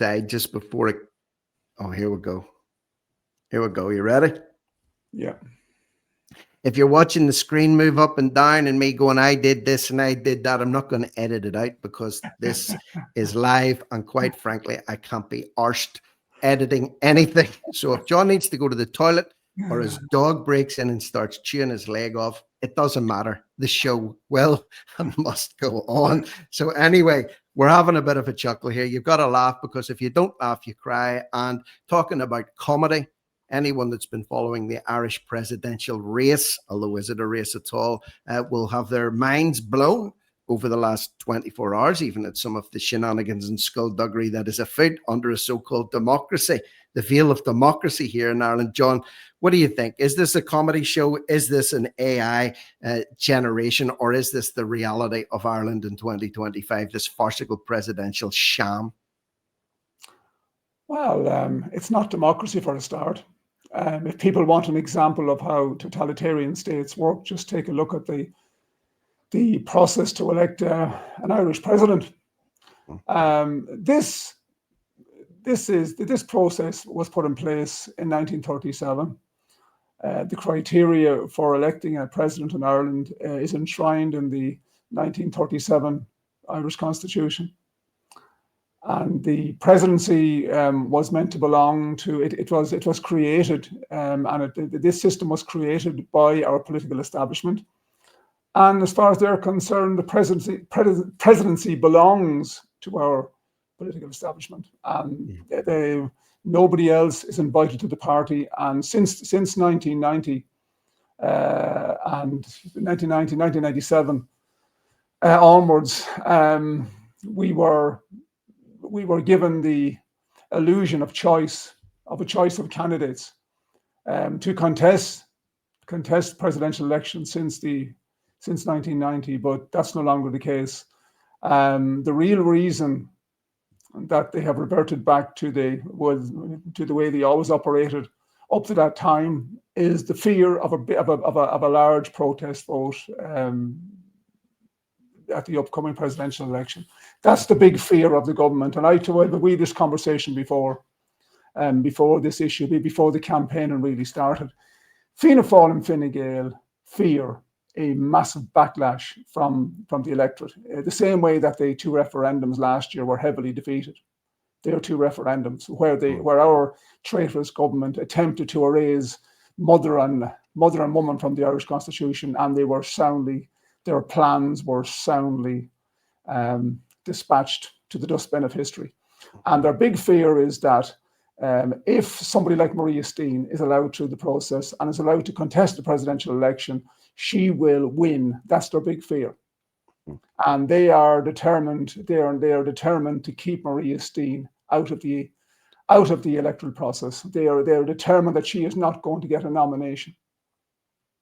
side just before it. Oh, here we go. Here we go. You ready? Yeah. If you're watching the screen move up and down and me going, I did this and I did that, I'm not going to edit it out because this is live. And quite frankly, I can't be arsed editing anything. So if John needs to go to the toilet or his dog breaks in and starts chewing his leg off, it doesn't matter. The show will and must go on. So anyway, we're having a bit of a chuckle here. You've got to laugh because if you don't laugh, you cry. And talking about comedy, anyone that's been following the Irish presidential race, although is it a race at all, will have their minds blown over the last 24 hours, even at some of the shenanigans and skullduggery that is afoot under a so-called democracy, the veil of democracy here in Ireland. John, what do you think? Is this a comedy show? Is this an AI generation? Or is this the reality of Ireland in 2025, this farcical presidential sham? Well, it's not democracy for a start. If people want an example of how totalitarian states work, just take a look at the process to elect an Irish president. This process was put in place in 1937. The criteria for electing a president in Ireland is enshrined in the 1937 Irish Constitution. And the presidency was meant to belong to it. It was created, this system was created by our political establishment. And as far as they're concerned, the presidency belongs to our political establishment. Nobody else is invited to the party. And since 1990 and 1997 onwards, we were given the illusion of a choice of candidates to contest presidential elections since 1990, but that's no longer the case. The real reason that they have reverted back to the way they always operated up to that time is the fear of a large protest vote at the upcoming presidential election. That's the big fear of the government. And we had this conversation before this issue, before the campaign really started. Fianna Fáil and Fine Gael fear a massive backlash from the electorate, the same way that the two referendums last year were heavily defeated. There are two referendums where our traitorous government attempted to erase mother and woman from the Irish Constitution, and their plans were soundly dispatched to the dustbin of history. And their big fear is that if somebody like Maria Steen is allowed through the process and is allowed to contest the presidential election, she will win. That's their big fear. And they are determined to keep Maria Steen out of the electoral process. They are determined that she is not going to get a nomination.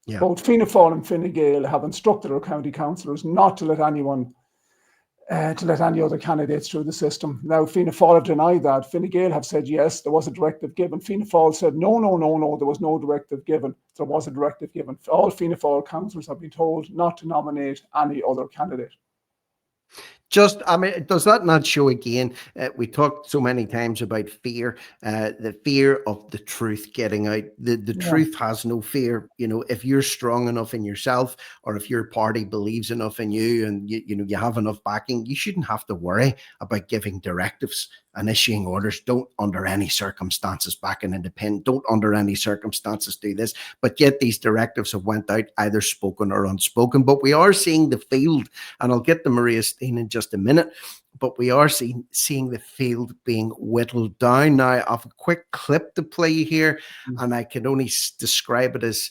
Yeah. Both Fianna Fáil and Fine Gael have instructed our county councillors not to let any other candidates through the system. Now, Fianna Fáil have denied that. Fine Gael have said, yes, there was a directive given. Fianna Fáil said, no, there was no directive given. There was a directive given. All Fianna Fáil councillors have been told not to nominate any other candidate. Does that not show again? We talked so many times about fear, the fear of the truth getting out. The truth has no fear. If you're strong enough in yourself, or if your party believes enough in you, and you have enough backing, you shouldn't have to worry about giving directives and issuing orders. Don't under any circumstances back an independent. Don't under any circumstances do this. But yet these directives have went out either spoken or unspoken. But we are seeing the field, and I'll get to Maria Steen in just a minute, but we are seeing the field being whittled down. Now, I have a quick clip to play here, and I can only describe it as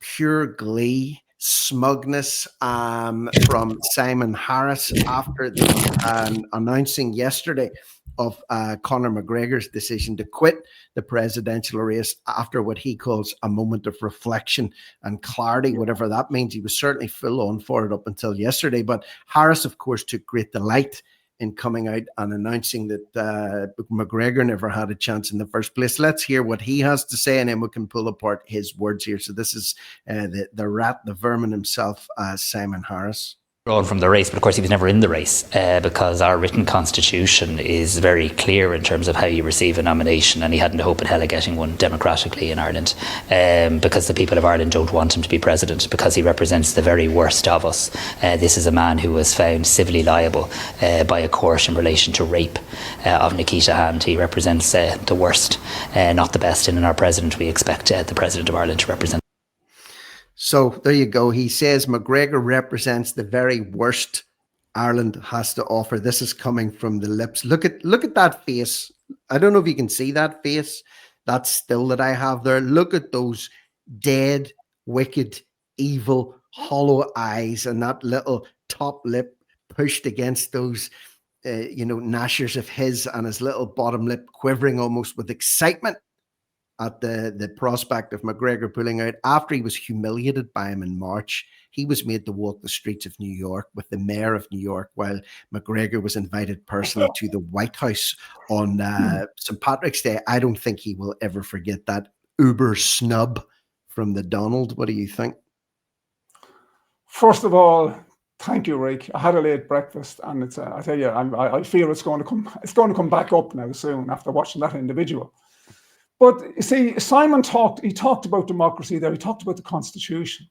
pure glee, smugness from Simon Harris after the announcing yesterday of Conor McGregor's decision to quit the presidential race after what he calls a moment of reflection and clarity, whatever that means. He was certainly full on for it up until yesterday. But Harris, of course, took great delight in coming out and announcing that McGregor never had a chance in the first place. Let's hear what he has to say, and then we can pull apart his words here. So this is the rat, the vermin himself, Simon Harris. withdrawn from the race, but of course he was never in the race because our written constitution is very clear in terms of how you receive a nomination, and he hadn't a hope in hell of getting one democratically in Ireland because the people of Ireland don't want him to be president, because he represents the very worst of us. This is a man who was found civilly liable by a court in relation to rape of Nikita Hand. He represents the worst, not the best, and in our president we expect the President of Ireland to represent. So there you go. He says McGregor represents the very worst Ireland has to offer. This is coming from the lips. Look at that face. I don't know if you can see that face, that still that I have there. Look at those dead, wicked, evil, hollow eyes, and that little top lip pushed against those gnashers of his, and his little bottom lip quivering almost with excitement at the prospect of McGregor pulling out. After he was humiliated by him in March, he was made to walk the streets of New York with the mayor of New York, while McGregor was invited personally to the White House on St. Patrick's Day. I don't think he will ever forget that uber snub from the Donald. What do you think? First of all, thank you, Rick. I had a late breakfast, and it's I tell you, I feel it's going to come back up now soon after watching that individual. But you see, Simon talked about democracy there. He talked about the Constitution.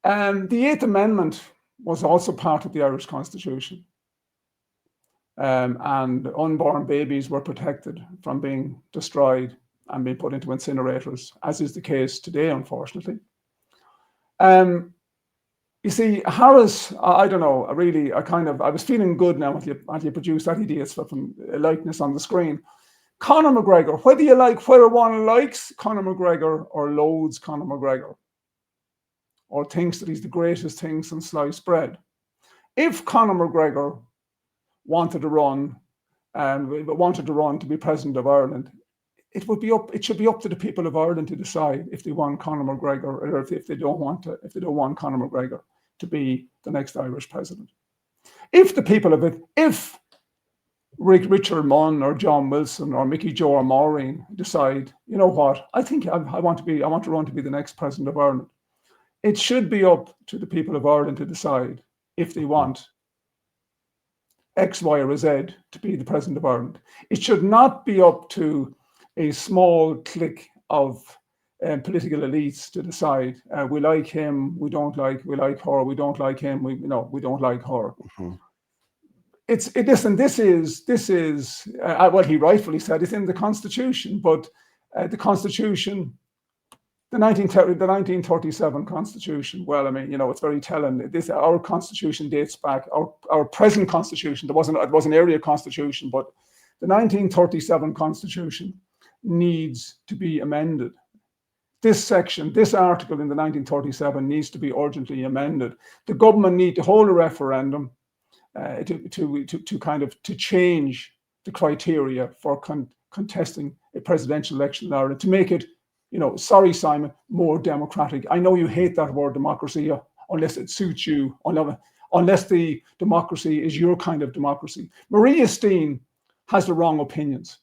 The Eighth Amendment was also part of the Irish Constitution. And unborn babies were protected from being destroyed and being put into incinerators, as is the case today, unfortunately. You see, Harris, I don't know, I was feeling good now as you produced that idiot's from likeness on the screen. Conor McGregor, whether one likes Conor McGregor or loathes Conor McGregor, or thinks that he's the greatest thing since sliced bread, if Conor McGregor wanted to run to be president of Ireland, it should be up to the people of Ireland to decide if they want Conor McGregor, or if they don't want Conor McGregor to be the next Irish president. If Richard Munn or John Wilson or Mickey Joe or Maureen decide, you know what, I think I want to run to be the next president of Ireland, it should be up to the people of Ireland to decide if they want X, Y, or Z to be the president of Ireland. It should not be up to a small clique of political elites to decide. We like him, we like her, we don't like him, we don't like her. Mm-hmm. This is what he rightfully said. It's in the Constitution, but the Constitution, the 1937 Constitution. Well, I mean, it's very telling. Our Constitution dates back. Our present Constitution. It was an area Constitution, but the 1937 Constitution needs to be amended. This section, this article in the 1937 needs to be urgently amended. The government need to hold a referendum to change the criteria for contesting a presidential election in Ireland, to make it, sorry, Simon, more democratic. I know you hate that word democracy unless it suits you, unless the democracy is your kind of democracy. Maria Steen has the wrong opinions.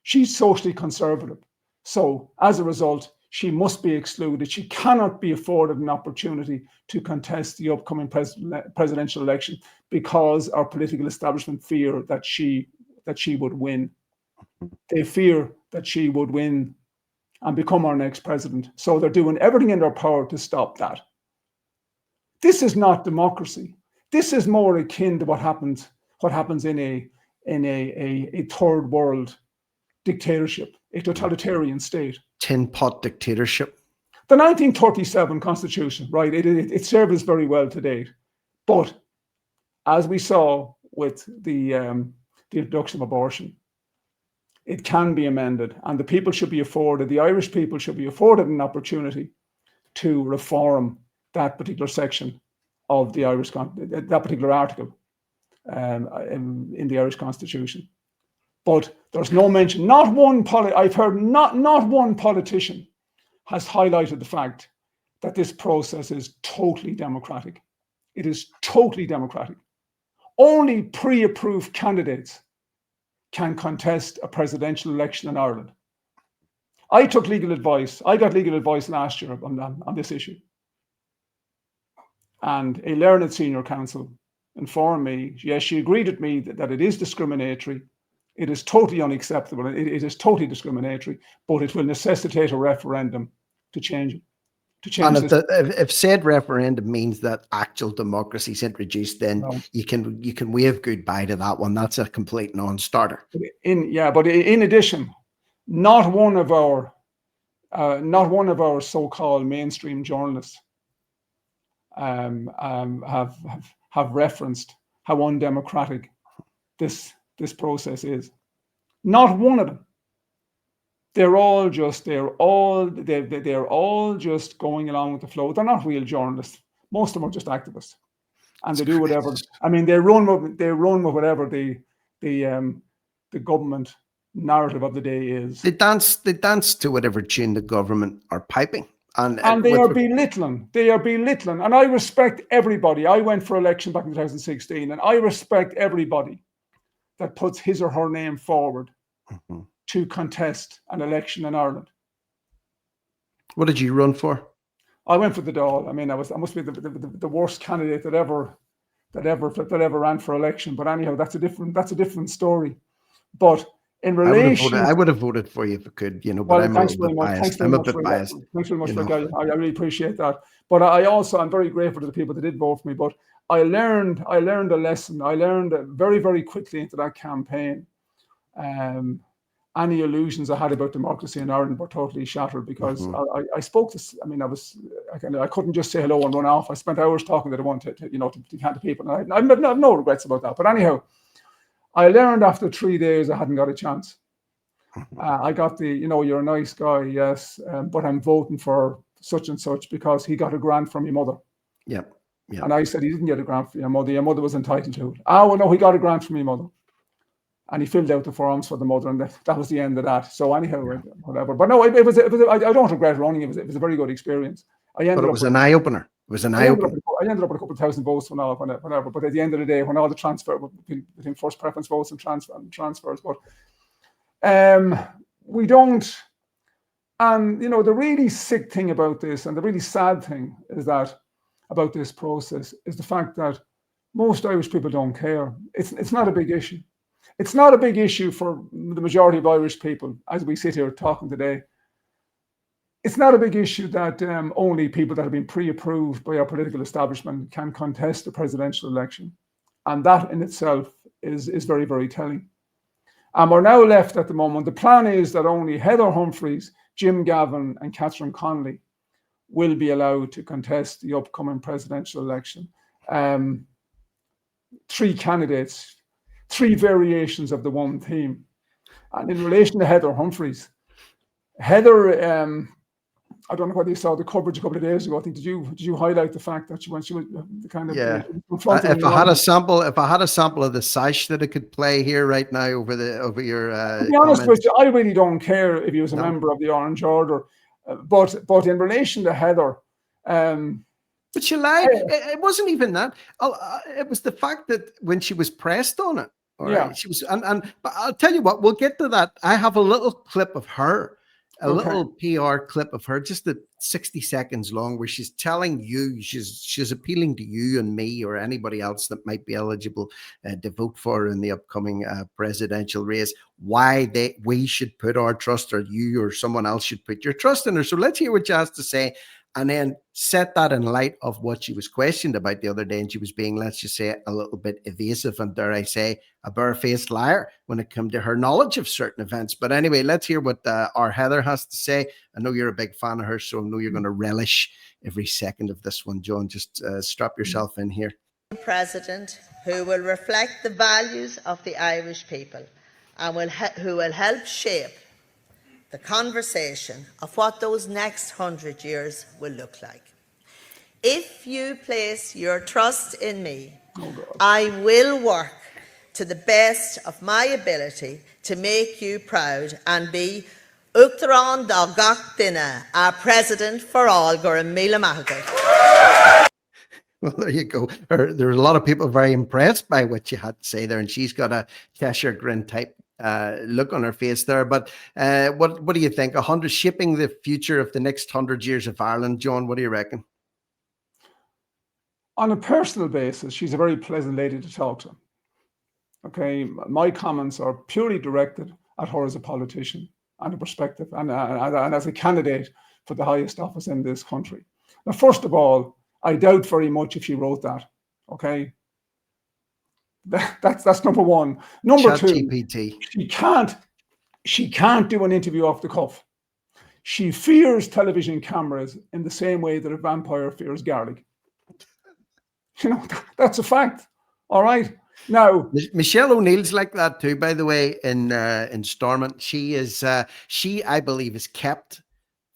She's socially conservative. So as a result, she must be excluded. She cannot be afforded an opportunity to contest the upcoming presidential election because our political establishment fear that she would win. They fear that she would win and become our next president. So they're doing everything in their power to stop that. This is not democracy. This is more akin to what happens in a third world dictatorship, a totalitarian state. Tin pot dictatorship. The 1937 Constitution, right, it serves us very well to date. But as we saw with the introduction of abortion, it can be amended, and the Irish people should be afforded an opportunity to reform that particular section of the Irish, that particular article in the Irish Constitution. But there's no mention, I've heard not one politician has highlighted the fact that this process is totally democratic. It is totally democratic. Only pre-approved candidates can contest a presidential election in Ireland. I got legal advice last year on this issue. And a learned senior counsel informed me, yes, she agreed with me that it is discriminatory. It is totally unacceptable. It is totally discriminatory, but it will necessitate a referendum to change it. And if said referendum means that actual democracy is introduced, then you can wave goodbye to that one. That's a complete non-starter. But in addition, not one of our so-called mainstream journalists have referenced how undemocratic this process is. Not one of them. They're all just going along with the flow. They're not real journalists. Most of them are just activists, and they do whatever. I mean, they run with whatever the government narrative of the day is. They dance to whatever tune the government are piping, and they are belittling. They are belittling, and I respect everybody. I went for election back in 2016, and I respect everybody that puts his or her name forward. Mm-hmm. To contest an election in Ireland. What did you run for? I went for the Dáil. I mean, I must be the worst candidate that ever ran for election. But anyhow, that's a different story. But in relation, I would have voted for you if I could, But well, I'm a bit biased. I'm a bit biased. Thanks very much for that. I really appreciate that. But I'm very grateful to the people that did vote for me. But I learned a lesson. I learned very, very quickly into that campaign. Any illusions I had about democracy in Ireland were totally shattered because I spoke to. I mean, I couldn't just say hello and run off. I spent hours talking to the one to people. And I have no regrets about that. But anyhow, I learned after 3 days I hadn't got a chance. I got the, you're a nice guy, yes, but I'm voting for such and such because he got a grant from your mother. Yeah. And I said he didn't get a grant from your mother. Your mother was entitled to it. Oh, well, no, he got a grant from your mother. And he filled out the forms for the mother, and that was the end of that. So anyhow, whatever. But no, I don't regret running. It was a very good experience. But it was an eye opener. It was an eye opener. I ended up with a couple of thousand votes whatever. But at the end of the day, when all the transfer between first preference votes and transfers, but we don't. And the really sick thing about this, and the really sad thing is that about this process is the fact that most Irish people don't care. It's not a big issue. It's not a big issue for the majority of Irish people, as we sit here talking today. It's not a big issue that only people that have been pre-approved by our political establishment can contest the presidential election. And that in itself is very, very telling. And we're now left at the moment. The plan is that only Heather Humphreys, Jim Gavin and Catherine Connolly will be allowed to contest the upcoming presidential election. 3 candidates, 3 variations of the one theme. And in relation to Heather Humphreys, Heather, I don't know whether you saw the coverage a couple of days ago. I think did you highlight the fact that she was the kind of if I had a sample of the sash that I could play here right now over your to be honest with you, I really don't care if he was a member of the Orange Order, but in relation to Heather, but she lied. It wasn't even that. It was the fact that when she was pressed on it, right, she was, but I'll tell you what, we'll get to that. I have a little clip of her, little PR clip of her, just 60 seconds long, where she's telling you, she's appealing to you and me or anybody else that might be eligible to vote for her in the upcoming presidential race, why we should put our trust, or you or someone else should put your trust in her. So let's hear what she has to say, and then set that in light of what she was questioned about the other day. And she was being, let's just say, a little bit evasive and, dare I say, a barefaced liar when it came to her knowledge of certain events. But anyway, let's hear what our Heather has to say. I know you're a big fan of her, so I know you're going to relish every second of this one. John, just strap yourself in here. President who will reflect the values of the Irish people and who will help shape the conversation of what those next 100 years will look like. If you place your trust in me, I will work to the best of my ability to make you proud and be Uachtarán dá gach duine, our president for all, gur míle maithfidh. Well, there you go. There are a lot of people very impressed by what you had to say there, and she's got a Cheshire grin type look on her face there. But what do you think? 100 shaping the future of the next 100 years of Ireland, John? What do you reckon? On a personal basis, she's a very pleasant lady to talk to. Okay, my comments are purely directed at her as a politician and a perspective and as a candidate for the highest office in this country. Now, first of all, I doubt very much if she wrote that. Okay, that's number one. Number two, ChatGPT. she can't do an interview off the cuff. She fears television cameras in the same way that a vampire fears garlic. You know, that's a fact. All right. Now, Michelle O'Neill's like that too, by the way, in Stormont. She is, I believe, is kept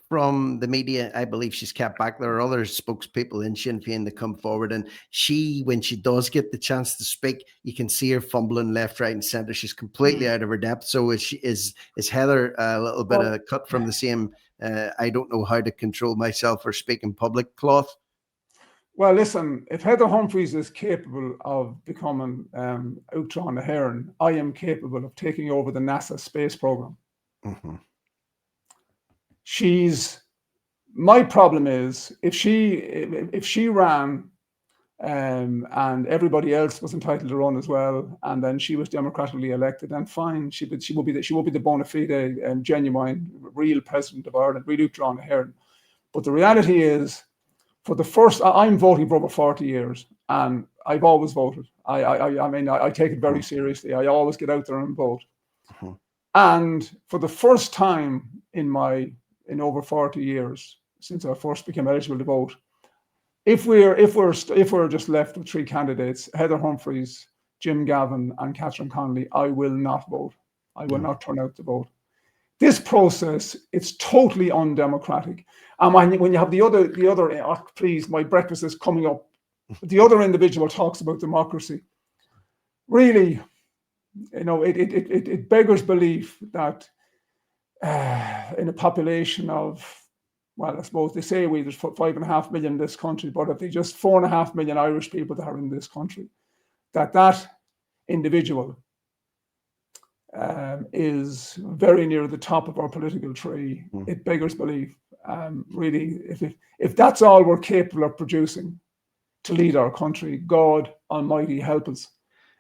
from the media. I believe she's kept back. There are other spokespeople in Sinn Féin that come forward, and she, when she does get the chance to speak, you can see her fumbling left, right, and centre. She's completely out of her depth. So is Heather a little bit of cut from the same? I don't know how to control myself or speak in public cloth. Well, listen, if Heather Humphreys is capable of becoming Outdrawn the Heron, I am capable of taking over the NASA space program. Mm-hmm. My problem is if she ran and everybody else was entitled to run as well, and then she was democratically elected, then fine, she will be the bona fide and genuine, real president of Ireland, really Outdrawn the Heron. But the reality is, for the first, I'm voting for over 40 years, and I've always voted. I mean, I take it very seriously. I always get out there and vote. Mm-hmm. And for the first time in over 40 years since I first became eligible to vote, if we're just left with three candidates, Heather Humphreys, Jim Gavin, and Catherine Connolly, I will not vote. I will not turn out to vote. This process, it's totally undemocratic. And when you have the other, please, my breakfast is coming up. The other individual talks about democracy. Really, you know, it beggars belief that in a population of, well, I suppose they say there's 5.5 million in this country, but if they just 4.5 million Irish people that are in this country, that individual is very near the top of our political tree. It beggars belief. Really, if that's all we're capable of producing to lead our country, God Almighty help us.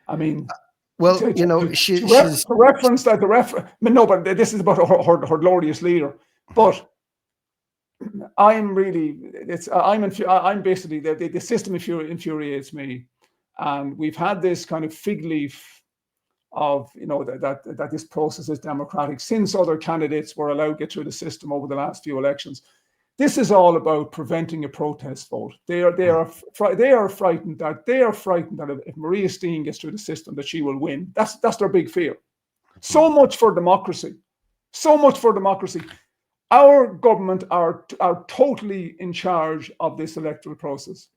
I mean, well, you know, she's reference that no, but this is about her glorious leader. But I'm basically the system infuriates me, and we've had this kind of fig leaf of, you know, that this process is democratic since other candidates were allowed to get through the system over the last few elections. This is all about preventing a protest vote. They are frightened that if Maria Steen gets through the system, that she will win. That's their big fear. So much for democracy. So much for democracy. Our government are totally in charge of this electoral process,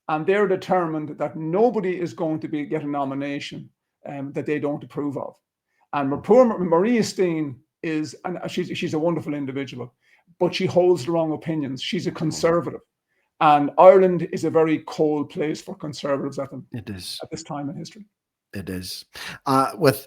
and they're determined that nobody is going to get a nomination that they don't approve of. And poor Maria Steen she's a wonderful individual, but she holds the wrong opinions. She's a conservative, and Ireland is a very cold place for conservatives at this time in history. It is. With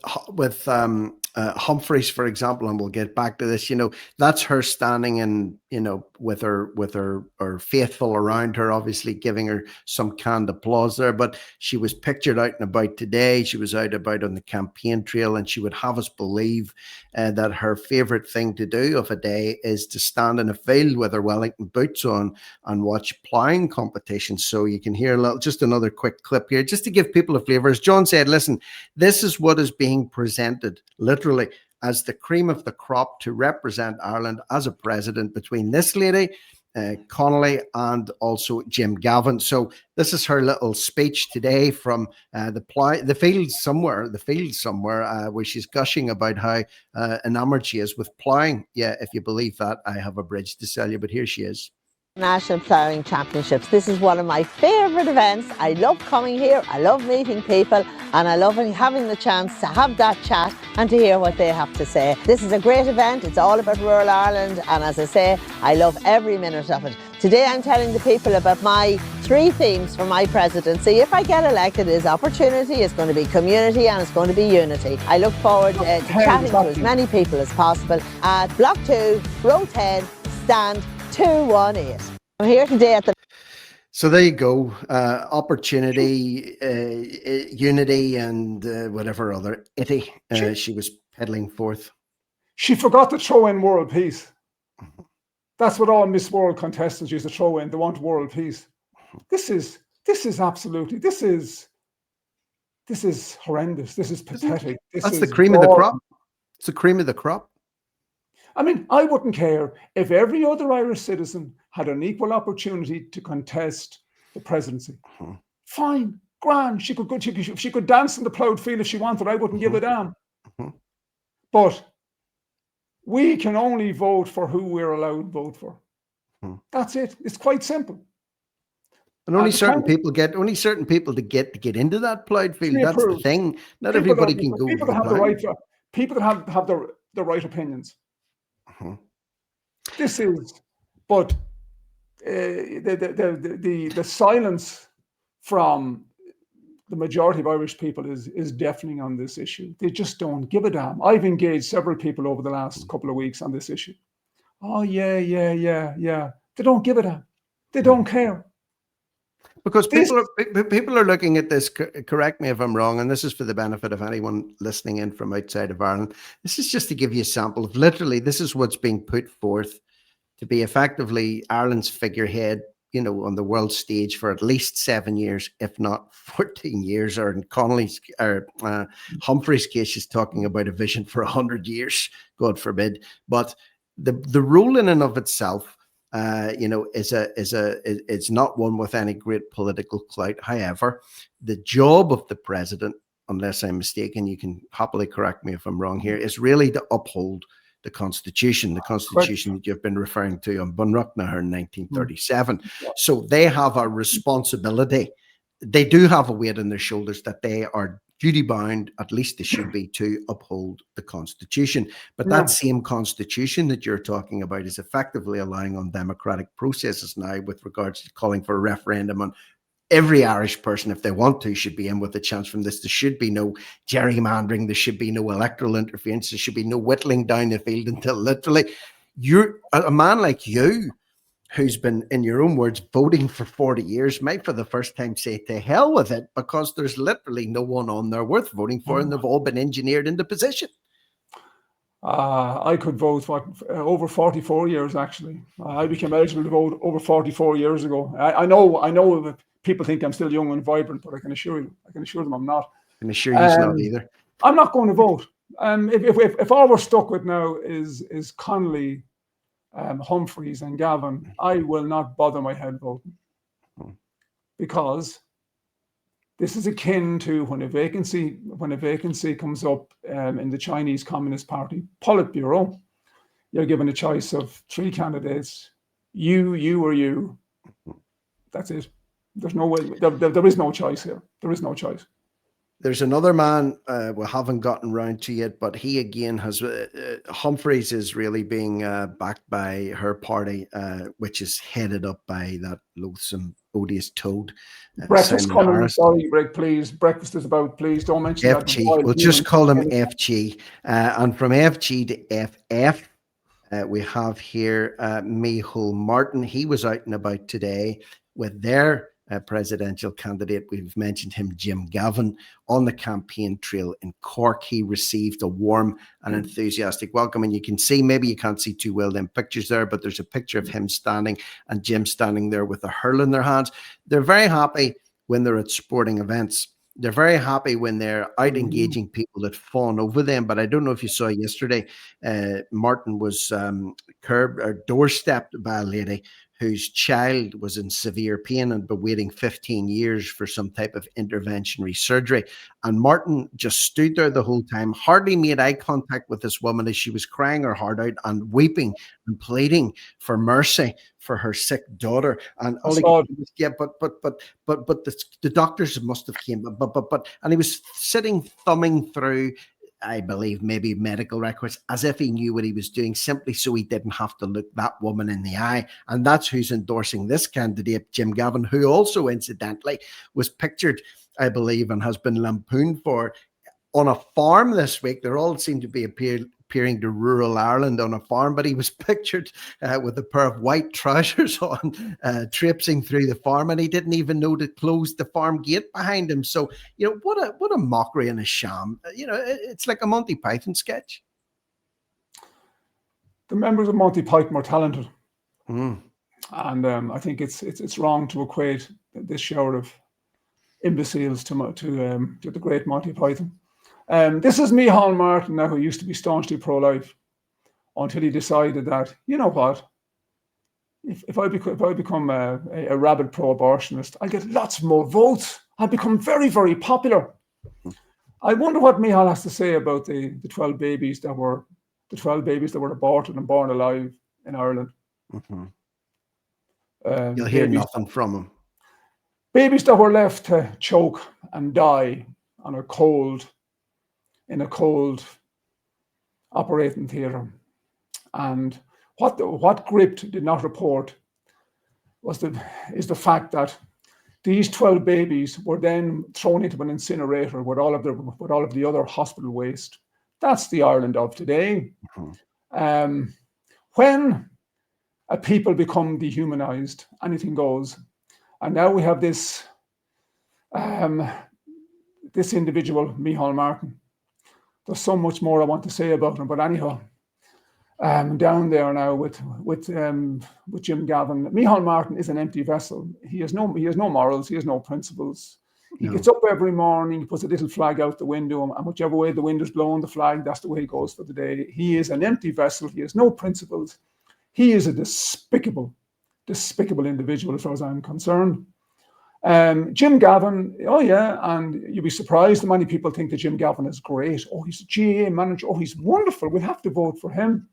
Humphreys, for example, and we'll get back to this, you know, that's her standing and, you know, with her faithful around her, obviously giving her some canned applause there. But she was pictured out and about today. She was out about on the campaign trail, and she would have us believe that her favorite thing to do of a day is to stand in a field with her Wellington boots on and watch ploughing competitions. So you can hear just another quick clip here, just to give people a flavor. As John said, listen, this is what is being presented literally as the cream of the crop to represent Ireland as a president between this lady, Connolly, and also Jim Gavin. So this is her little speech today from the field somewhere, where she's gushing about how enamored she is with ploughing. Yeah, if you believe that, I have a bridge to sell you, but here she is. National Ploughing Championships. This is one of my favourite events. I love coming here, I love meeting people, and I love having the chance to have that chat and to hear what they have to say. This is a great event. It's all about rural Ireland, and as I say, I love every minute of it. Today I'm telling the people about my 3 themes for my presidency. If I get elected, is opportunity, it's going to be community, and it's going to be unity. I look forward to chatting to as many people as possible at Block 2, Row 10, Stand 218. I'm here today at the... So there you go. Opportunity, unity, and whatever other itty she was peddling forth. She forgot to throw in world peace. That's what all Miss World contestants used to throw in. They want world peace. This is absolutely, this is horrendous. This is pathetic. That's the cream of the crop. It's the cream of the crop. I mean, I wouldn't care if every other Irish citizen had an equal opportunity to contest the presidency. Fine, grand. She could dance in the ploughed field if she wanted. I wouldn't give a damn. But we can only vote for who we're allowed to vote for. That's it. It's quite simple. And only certain people get to get into that ploughed field. That's the thing. Not everybody can go. People that have the right. People that have the right opinions. This is, but the silence from the majority of Irish people is deafening on this issue. They just don't give a damn. I've engaged several people over the last couple of weeks on this issue. Oh yeah. They don't give a damn. They don't care. Because people are looking at this, correct me if I'm wrong, and this is for the benefit of anyone listening in from outside of Ireland. This is just to give you a sample of literally, this is what's being put forth to be effectively Ireland's figurehead, on the world stage for at least 7 years, if not 14 years, or in Connolly's or Humphrey's case, she's talking about a vision for 100 years, God forbid. But the rule in and of itself, it's not one with any great political clout. However, the job of the president, unless I'm mistaken, you can happily correct me if I'm wrong here, is really to uphold the Constitution that you've been referring to on Bunrucknaher in 1937. So they have a responsibility. They do have a weight on their shoulders that they are duty bound, at least they should be, to uphold the Constitution. But that same Constitution that you're talking about is effectively allowing undemocratic processes now with regards to calling for a referendum on every Irish person, if they want to, should be in with a chance from this. There should be no gerrymandering. There should be no electoral interference. There should be no whittling down the field until literally you're a man like you, who's been, in your own words, voting for 40 years, might for the first time say to hell with it, because there's literally no one on there worth voting for, and they've all been engineered into position. I could vote over 44 years, actually. I became eligible to vote over 44 years ago. I know that people think I'm still young and vibrant, but I can assure them I'm not. I can assure you it's not either. I'm not going to vote. If all we're stuck with now is Connolly, Humphreys and Gavin, I will not bother my head voting, because this is akin to when a vacancy comes up in the Chinese Communist Party Politburo. You're given a choice of 3 candidates, you or you. That's it. There's no way. There is no choice here. There is no choice. There's another man we haven't gotten round to yet, but he again has Humphreys is really being backed by her party, which is headed up by that loathsome, odious toad. Breakfast coming. Sorry, Greg, please. Breakfast is about. Please don't mention FG. That. We'll just call him FG. And from FG to FF, we have here Micheál Martin. He was out and about today with their presidential candidate. We've mentioned him, Jim Gavin, on the campaign trail in Cork. He received a warm and enthusiastic welcome. And you can see, maybe you can't see too well them pictures there, but there's a picture of him standing and Jim standing there with a hurl in their hands. They're very happy when they're at sporting events. They're very happy when they're out engaging people that fawn over them. But I don't know if you saw yesterday, Martin was curbed or doorstepped by a lady whose child was in severe pain and been waiting 15 years for some type of interventionary surgery. And Martin just stood there the whole time, hardly made eye contact with this woman as she was crying her heart out and weeping and pleading for mercy for her sick daughter. And all he could do was, but the doctors must have came, and he was sitting thumbing through, I believe, maybe medical records, as if he knew what he was doing, simply so he didn't have to look that woman in the eye. And that's who's endorsing this candidate, Jim Gavin, who also incidentally was pictured, I believe, and has been lampooned for on a farm this week. There all seem to be comparing to rural Ireland on a farm, but he was pictured with a pair of white trousers on, traipsing through the farm, and he didn't even know to close the farm gate behind him. So, what a mockery and a sham. It's like a Monty Python sketch. The members of Monty Python were talented. Mm. And I think it's wrong to equate this shower of imbeciles to the great Monty Python. This is Micheál Martin now, who used to be staunchly pro-life, until he decided that, you know what, if I become a rabid pro-abortionist, I'll get lots more votes. I'll become very, very popular. I wonder what Micheál has to say about the 12 babies that were aborted and born alive in Ireland. Mm-hmm. You'll hear nothing from him. Babies that were left to choke and die in a cold operating theatre. And what Gript did not report is the fact that these 12 babies were then thrown into an incinerator with all of the other hospital waste. That's the Ireland of today. Mm-hmm. When a people become dehumanized, anything goes. And now we have this individual, Micheál Martin. There's so much more I want to say about him, but anyhow, down there now with Jim Gavin. Micheál Martin is an empty vessel. He has no morals. He has no principles. He gets up every morning, he puts a little flag out the window, and whichever way the wind is blowing the flag, that's the way he goes for the day. He is an empty vessel. He has no principles. He is a despicable individual as far as I'm concerned. Jim Gavin, oh yeah, and you'd be surprised how many people think that Jim Gavin is great. Oh, he's a GA manager. Oh, he's wonderful. We'll have to vote for him.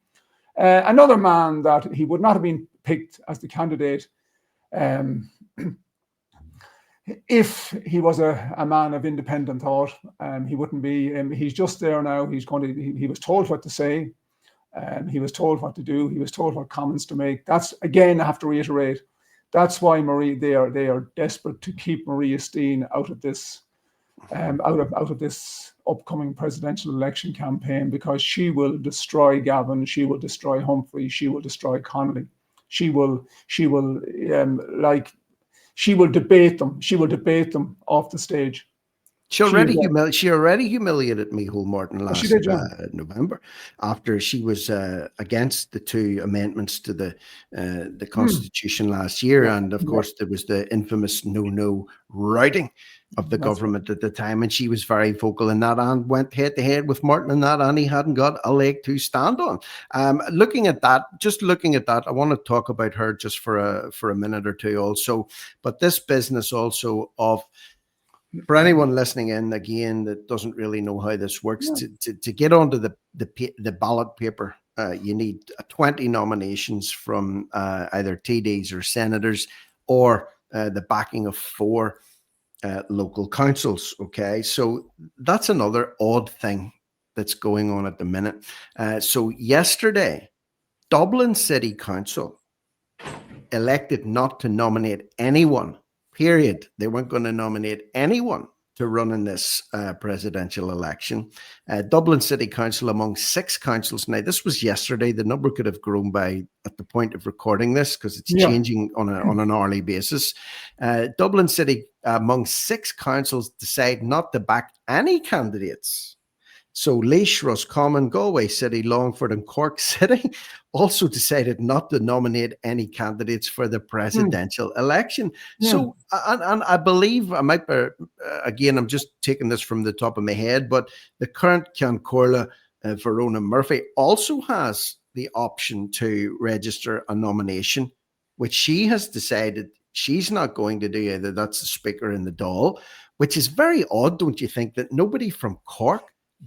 Another man that he would not have been picked as the candidate if he was a man of independent thought. He wouldn't be. He's just there now. He was told what to say. He was told what to do. He was told what comments to make. That's, again, I have to reiterate, that's why they are desperate to keep Maria Steen out of this upcoming presidential election campaign, because she will destroy Gavin, she will destroy Humphrey, she will destroy Connolly. She will debate them. She will debate them off the stage. She already humiliated Micheál Martin last November, after she was against the 2 amendments to the Constitution last year. And of course, there was the infamous no routing of the government at the time. And she was very vocal in that and went head to head with Martin in that, and he hadn't got a leg to stand on. Looking at that, I want to talk about her just for a minute or two also. But this business also of, for anyone listening in, again, that doesn't really know how this works, to get onto the ballot paper, you need 20 nominations from either TDs or senators, or the backing of 4 local councils. Okay, so that's another odd thing that's going on at the minute. So yesterday, Dublin City Council elected not to nominate anyone. Period. They weren't going to nominate anyone to run in this presidential election. Dublin City Council among 6 councils. Now, this was yesterday. The number could have grown by at the point of recording this, because it's changing on an hourly basis. Dublin City among 6 councils decide not to back any candidates. So Laois, Roscommon, Galway City, Longford and Cork City also decided not to nominate any candidates for the presidential election. So, and I believe, I might be, again, I'm just taking this from the top of my head, but the current Ceann Comhairle, Verona Murphy, also has the option to register a nomination, which she has decided she's not going to do either. That's the Speaker in the Dáil, which is very odd, don't you think, that nobody from Cork,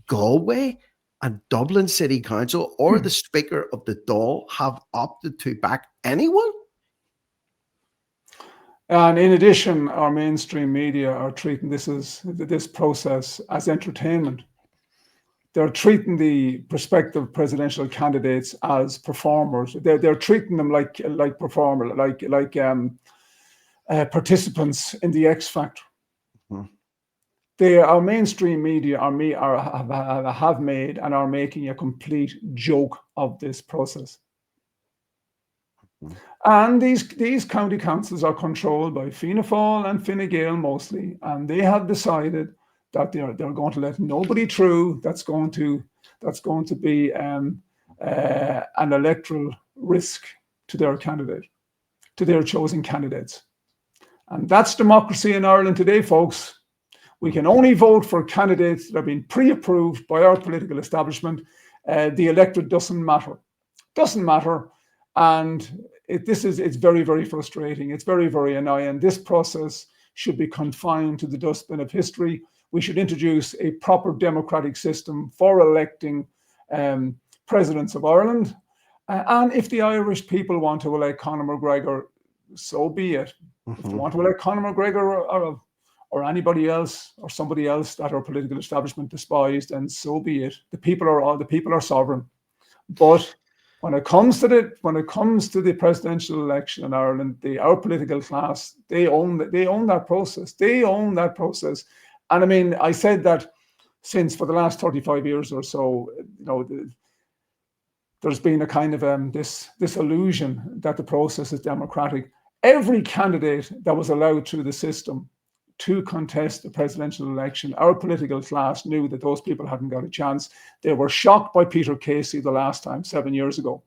Galway and Dublin City Council or the Speaker of the Dáil have opted to back anyone? And in addition, our mainstream media are treating this process as entertainment. They're treating the prospective presidential candidates as performers. They're treating them like performers, like participants in the X Factor. our mainstream media have made and are making a complete joke of this process. And these county councils are controlled by Fianna Fáil and Fine Gael mostly, and they have decided that they're going to let nobody through that's going to be an electoral risk to their candidate, to their chosen candidates. And that's democracy in Ireland today, folks. We can only vote for candidates that have been pre-approved by our political establishment. The electorate doesn't matter. Doesn't matter. And it's very, very frustrating. It's very, very annoying. This process should be confined to the dustbin of history. We should introduce a proper democratic system for electing presidents of Ireland. And if the Irish people want to elect Conor McGregor, so be it. If they want to elect Conor McGregor or anybody else or somebody else that our political establishment despised, and so be it. The people are sovereign. But when it comes to the presidential election in Ireland, our political class, they own that process. They own that process. And I mean, I said that since for the last 35 years or so, there's been a kind of this illusion that the process is democratic. Every candidate that was allowed through the system to contest the presidential election, our political class knew that those people hadn't got a chance. They were shocked by Peter Casey the last time, 7 years ago.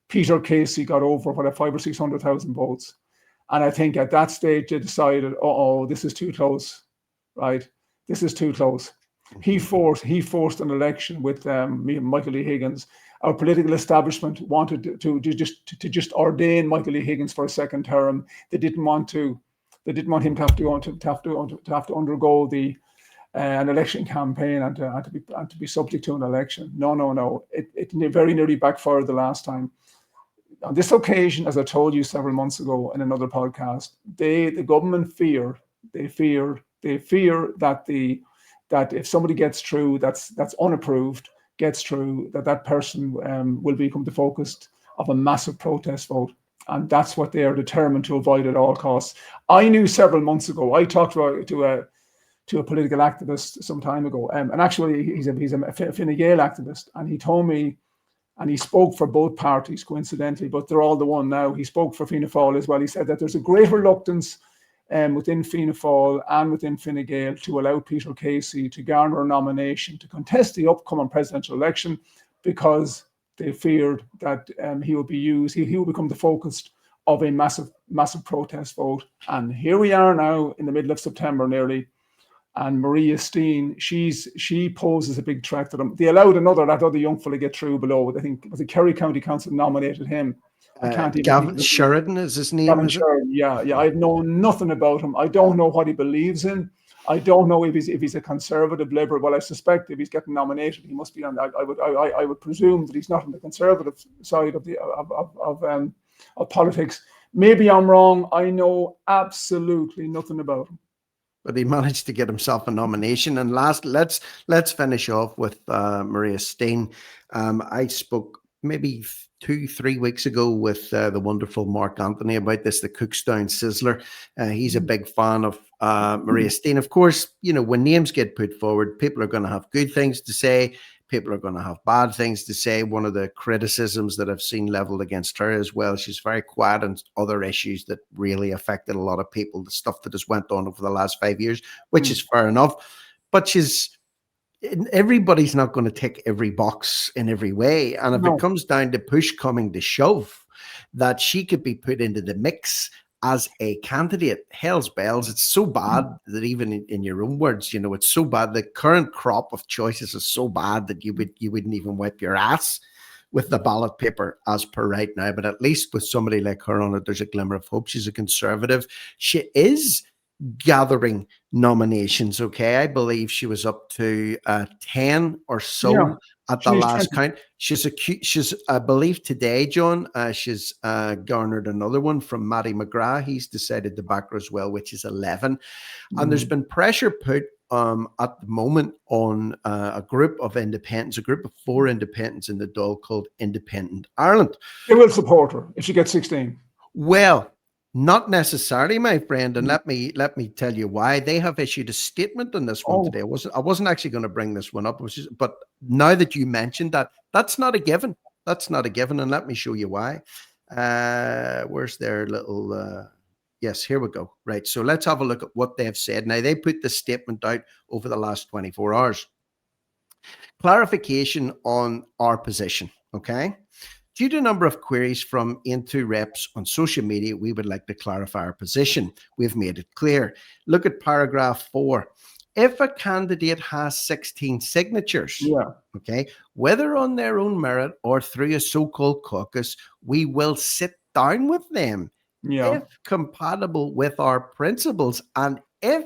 Peter Casey got over 500,000 or 600,000 votes. And I think at that stage they decided, this is too close, right? This is too close. He forced an election with Michael E. Higgins. Our political establishment wanted to just ordain Michael E. Higgins for a second term. They didn't want him to have to undergo an election campaign and to be subject to an election. No. It very nearly backfired the last time. On this occasion, as I told you several months ago in another podcast, the government fear that if somebody gets through that's unapproved, gets through, that person will become the focus of a massive protest vote. And that's what they are determined to avoid at all costs. I knew several months ago, I talked to a political activist some time ago, and actually he's a Fine Gael activist, and he told me, and he spoke for both parties coincidentally, but they're all the one now. He spoke for Fianna Fáil as well. He said that there's a great reluctance within Fianna Fáil and within Fine Gael to allow Peter Casey to garner a nomination to contest the upcoming presidential election, because they feared that he would become the focus of a massive protest vote. And here we are now in the middle of September nearly, and Maria Steen, she poses a big threat to them. They allowed that other young fella get through below. I think the Kerry County Council nominated him. Gavin Sheridan is his name. Gavin Sheridan, yeah. I've known nothing about him. I don't know what he believes in. I don't know if he's a conservative liberal. Well, I suspect if he's getting nominated, he must be on. I would presume that he's not on the conservative side of politics. Maybe I'm wrong. I know absolutely nothing about him. But he managed to get himself a nomination. And let's finish off with Maria Steen. I spoke maybe 2-3 weeks ago with the wonderful Mark Anthony about this, the Cookstown Sizzler. He's a big fan of Maria Steen. Of course, when names get put forward, people are going to have good things to say. People are going to have bad things to say. One of the criticisms that I've seen leveled against her as well, she's very quiet on other issues that really affected a lot of people, the stuff that has went on over the last 5 years, which is fair enough. But everybody's not going to tick every box in every way. And if it comes down to push coming to shove, that she could be put into the mix as a candidate, hell's bells. It's so bad that even in your own words, it's so bad. The current crop of choices is so bad that you wouldn't even wipe your ass with the ballot paper as per right now. But at least with somebody like her on it, there's a glimmer of hope. She's a conservative. She is gathering nominations. Okay, I believe she was up to 10 or so at the last count. She's I believe today, John, she's garnered another one from Matty McGrath. He's decided to back her as well, which is 11. And there's been pressure put at the moment on a group of independents, a group of 4 independents in the Dáil called Independent Ireland. They will support her if she gets 16. Well, Not necessarily, my friend, and let me tell you why. They have issued a statement on this one today. I wasn't actually going to bring this one up, but now that you mentioned that, that's not a given. That's not a given, and let me show you why. Where's their little? Yes, here we go. Right, so let's have a look at what they've said. Now, they put this statement out over the last 24 hours. Clarification on our position, okay? Due to a number of queries from Into reps on social media, we would like to clarify our position. We've made it clear. Look at paragraph 4. If a candidate has 16 signatures, okay, whether on their own merit or through a so-called caucus, we will sit down with them if compatible with our principles, and if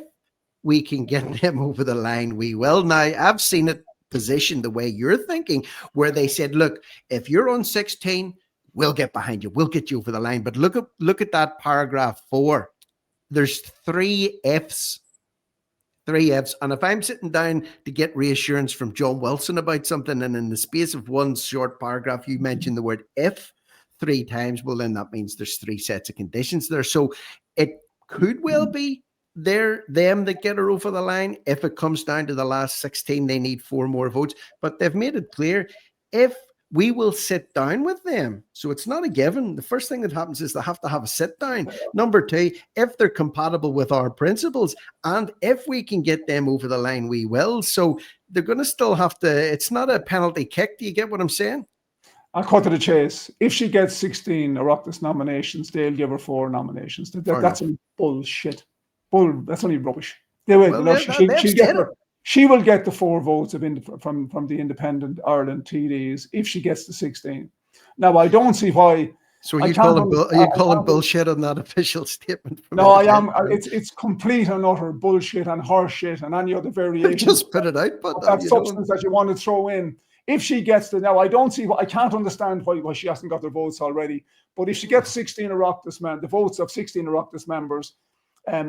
we can get them over the line, we will. Now, I've seen it position the way you're thinking, where they said, look, if you're on 16, we'll get behind you, we'll get you over the line. But look at that paragraph 4. There's 3 F's. And if I'm sitting down to get reassurance from John Wilson about something, and in the space of one short paragraph you mentioned the word if 3 times, well, then that means there's 3 sets of conditions there. So it could well be them that get her over the line. If it comes down to the last 16, they need 4 more votes. But they've made it clear, if we will sit down with them. So it's not a given. The first thing that happens is they have to have a sit down. Number 2, if they're compatible with our principles, and if we can get them over the line, we will. So they're going to still have to, it's not a penalty kick. Do you get what I'm saying? I'll cut to the chase. If she gets 16 Oireachtas nominations, they'll give her 4 nominations. That's only bullshit. That's only rubbish. They will. Well, she will get the 4 votes from the Independent Ireland TDs if she gets the 16. Now, I don't see why. So are you calling bullshit on that official statement? No, I am. It's complete and utter bullshit and horseshit and any other variation. Just put it out, but that substance that you want to throw in. If she gets the, now I don't see I can't understand why she hasn't got their votes already. But if she gets 16 Oireachtas the votes of 16 Oireachtas members,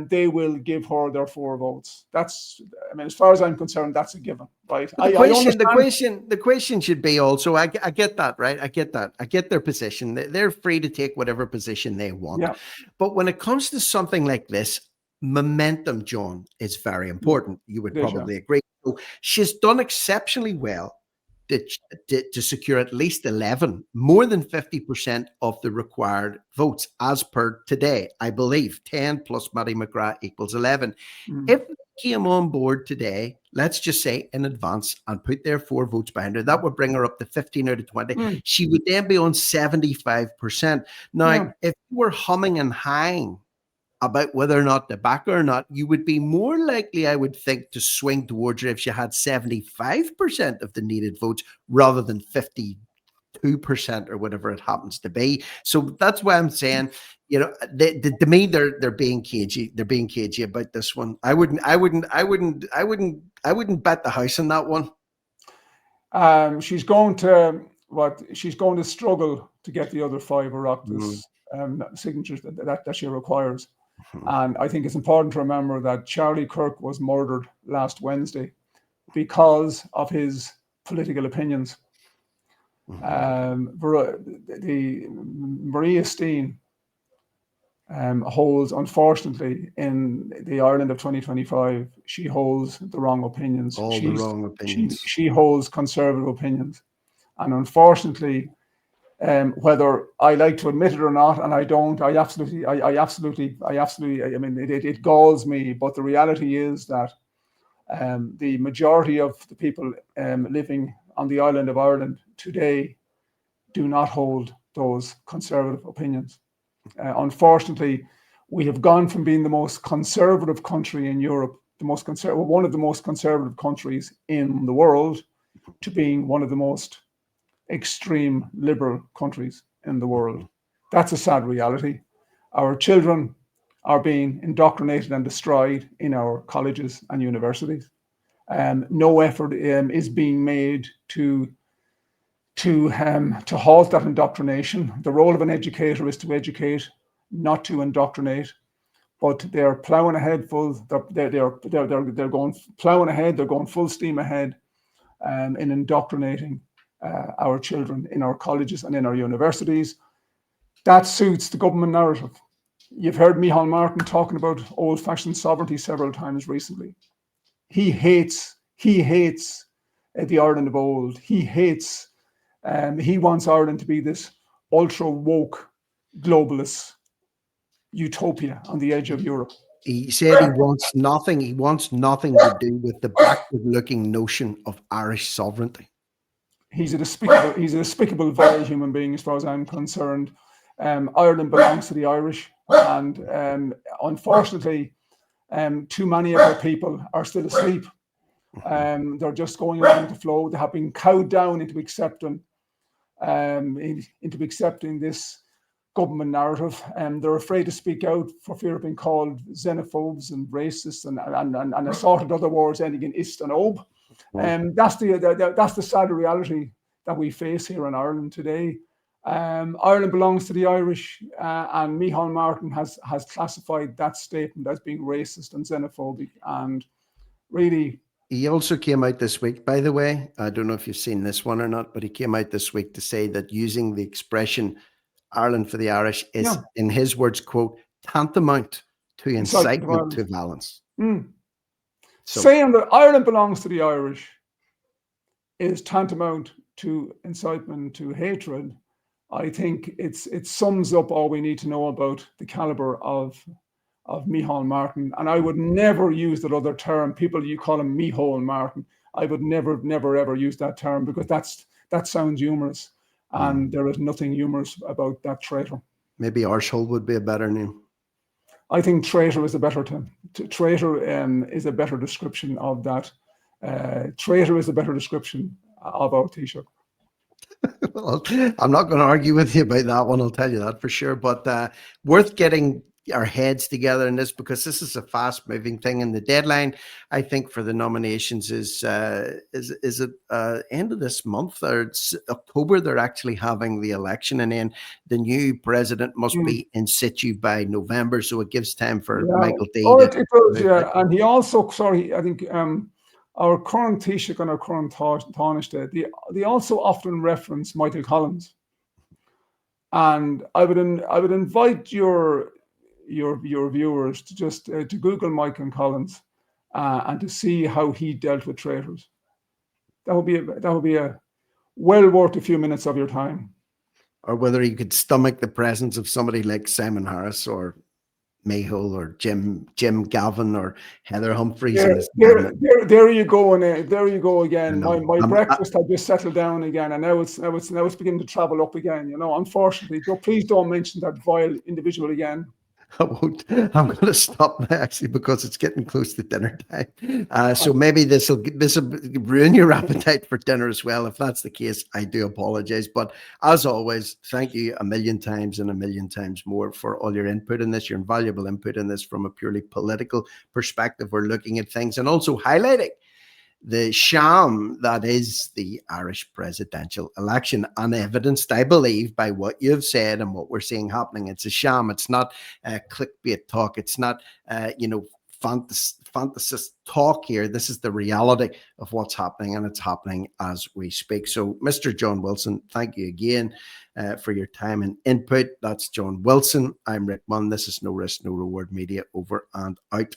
they will give her their 4 votes. That's, I mean, as far as I'm concerned, that's a given, right? The question should be also, I get that, right? I get that. I get their position. They're free to take whatever position they want. Yeah. But when it comes to something like this, momentum, John, is very important. You would probably agree. So she's done exceptionally well to secure at least 11, more than 50% of the required votes as per today. I believe 10 plus Matty McGrath equals 11. If they came on board today, let's just say in advance, and put their 4 votes behind her, that would bring her up to 15 out of 20. She would then be on 75%. Now, if you were humming and hawing about whether or not to back her or not, you would be more likely, I would think, to swing towards her if she had 75% of the needed votes rather than 52% or whatever it happens to be. So that's why I'm saying, you know, to me, they're being cagey. They're being cagey about this one. I wouldn't bet the house on that one. She's going to struggle to get the other 5 Oireachtas signatures that she requires. And I think it's important to remember that Charlie Kirk was murdered last Wednesday because of his political opinions. Maria Steen holds, unfortunately, in the Ireland of 2025, she holds the wrong opinions. The wrong opinions. She holds conservative opinions. And unfortunately, whether I like to admit it or not, and I don't, I absolutely, I mean, it galls me, but the reality is that the majority of the people living on the island of Ireland today do not hold those conservative opinions. Unfortunately, we have gone from being the most conservative country in Europe, one of the most conservative countries in the world, to being one of the most extreme liberal countries in the world. That's a sad reality. Our children are being indoctrinated and destroyed in our colleges and universities. No effort is being made to halt that indoctrination. The role of an educator is to educate, not to indoctrinate. But they're plowing ahead they're going plowing ahead. They're going full steam ahead in indoctrinating our children in our colleges and in our universities. That suits the government narrative. You've heard Micheál Martin talking about old-fashioned sovereignty several times recently. He hates the Ireland of old. He hates. He wants Ireland to be this ultra woke globalist utopia on the edge of Europe. He said he wants nothing. He wants nothing to do with the backward-looking notion of Irish sovereignty. He's a despicable, vile human being, as far as I'm concerned. Ireland belongs to the Irish, and unfortunately, too many of our people are still asleep. They're just going along the flow. They have been cowed down into accepting this government narrative, and they're afraid to speak out for fear of being called xenophobes and racists and assorted other words ending in ist and ob. And that's the sad reality that we face here in Ireland today. Ireland belongs to the Irish, and Micheál Martin has classified that statement as being racist and xenophobic. And really, he also came out this week, by the way, I don't know if you've seen this one or not, but he came out this week to say that using the expression Ireland for the Irish is, in his words, quote, tantamount to incitement to violence. So, saying that Ireland belongs to the Irish is tantamount to incitement to hatred. I think it sums up all we need to know about the caliber of Micheál Martin. And I would never use that other term. People, you call him Micheál Martin. I would never ever use that term, because that sounds humorous, and there is nothing humorous about that traitor. Maybe arsehole would be a better name. I think traitor is a better term. Traitor is a better description of that. Traitor is a better description of our Taoiseach. Well, I'm not going to argue with you about that one, I'll tell you that for sure. But worth getting our heads together in this, because this is a fast-moving thing, and the deadline, I think, for the nominations is it end of this month, or it's October? They're actually having the election, and then the new president must be in situ by November, so it gives time for Michael D. It does, yeah. And he also, I think our current Taoiseach and our current Taoiseach, they also often reference Michael Collins, and I would invite your viewers to just to Google Michael Collins and to see how he dealt with traitors. That would be a well worth a few minutes of your time. Or whether he could stomach the presence of somebody like Simon Harris or Mayhole or Jim Gavin or Heather Humphreys. There you go, and there you go again. My breakfast had just settled down again, and now it's beginning to travel up again. Unfortunately, please don't mention that vile individual again. I won't. I'm going to stop now, actually, because it's getting close to dinner time. So maybe this will ruin your appetite for dinner as well. If that's the case, I do apologize. But as always, thank you a million times and a million times more for all your input in this, your invaluable input in this from a purely political perspective. We're looking at things and also highlighting the sham that is the Irish presidential election, and evidenced, I believe, by what you've said and what we're seeing happening. It's a sham. It's not clickbait talk. It's not, fantasist talk here. This is the reality of what's happening, and it's happening as we speak. So, Mr. John Wilson, thank you again for your time and input. That's John Wilson. I'm Rick Munn. This is No Risk, No Reward Media, over and out.